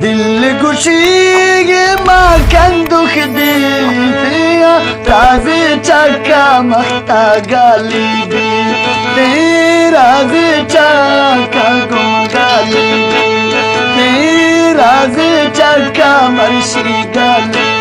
दिल खुशी ये माँ दुख दिया राज चाका मख्ता गाली दी राज चाका को गाली दी राज चाका मर्शी गाली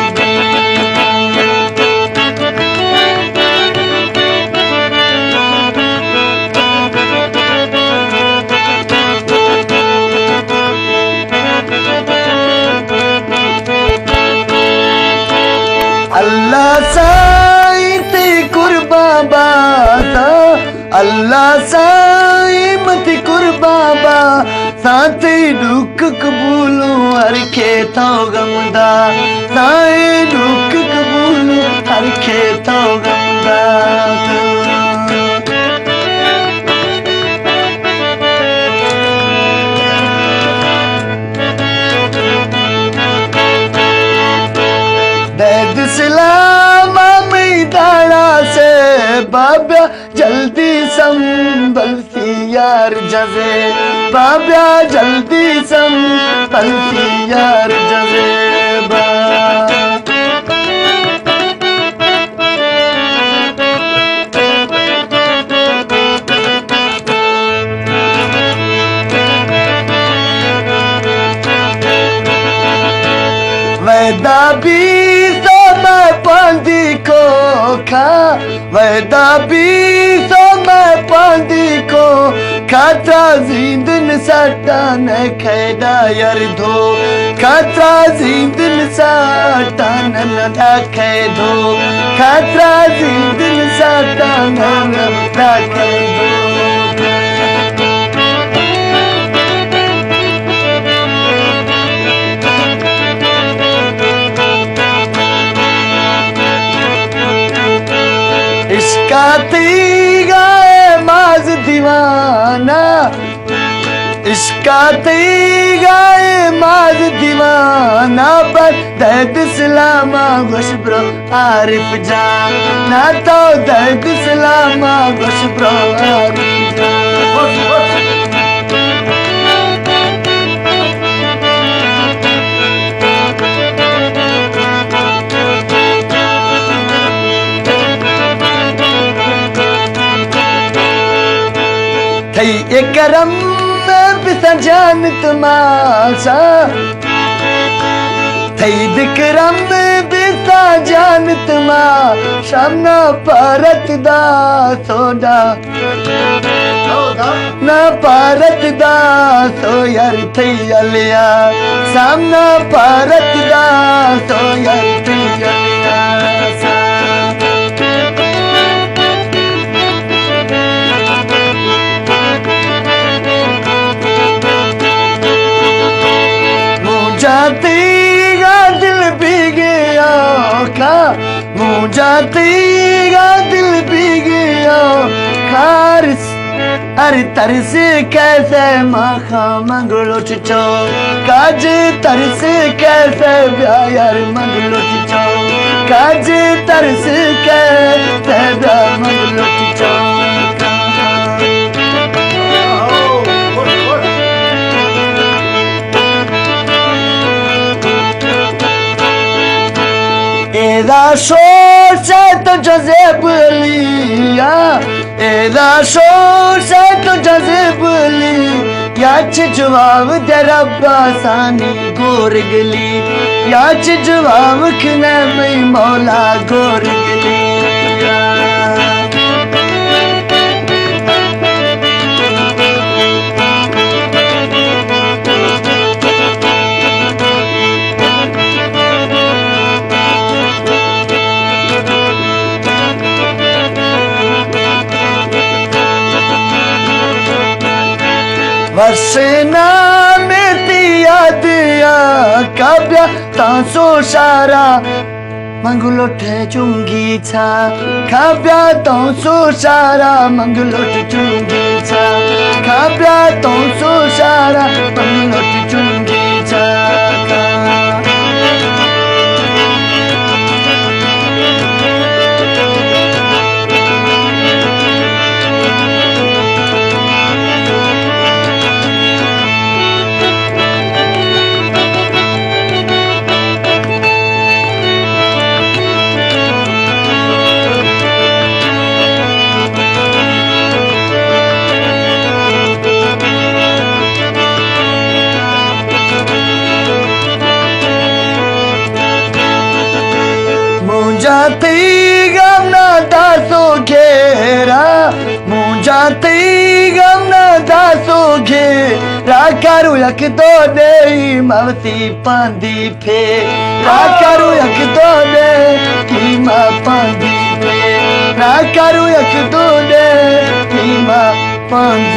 अल्लाह साईं ते कुर्बा बाता अल्लाह साईं मत कुर्बा बा साथे दुख कबूलू हर खेतो गमदा साईं दुख कबूलू हर खेतो गमदा सलाम मैदाना से बाबा जल्दी संभल सी यार जजे बाबा जल्दी संभल सी यार जजे वैदा भी पांदी को खा वैदा भी तो मैं पांदी को खाता जिंदन साटा न खैदा यार धो खाता जिंदन साटा न खे धो खाता जिंदन साटा न खे धो इश्का तीगा माज दीवाना इश्का तीगा माज दीवाना पर दर्द सलामा गोश ब्रो आरिफ जा ना तो दर्द सलामा गोश ब्रो आरिफ जा थई एकरम बिसा जान तमाशा थई दिकरम बिसा जान तमाशा ना भारत दा सोडा ना भारत दा सो यार थई अलिया सामना भारत दा सो यार थई अलिया जातीगा दिल भी गया खा मुझातीगा दिल भी गया खारिस अरे तरस कैसे माखा मंगलो चिचो काज तरस कैसे यार मंगलो चिचो काज तरस कैसे मंगलो चिचो एदा शोर से तो जज़ेब लिया एदा शोर से तो जज़ेब ली याच जवाब दे रब्बा सानी गोर गली याच जवाब खने में मौला गोर गली वसना में याद काव्या तांसो सारा मंगलोठे चुंगी छा काव्या तांसो सारा मंगलोठे चुंगी छा काव्या तांसो सारा मंगलोठे चुंगी छा थी गम न दासोगे राकारू यक तो दे मवती पांदी फे राकारू यक तो दे कीमा पांदी फे राकारू यक तो दे कीमा पांदी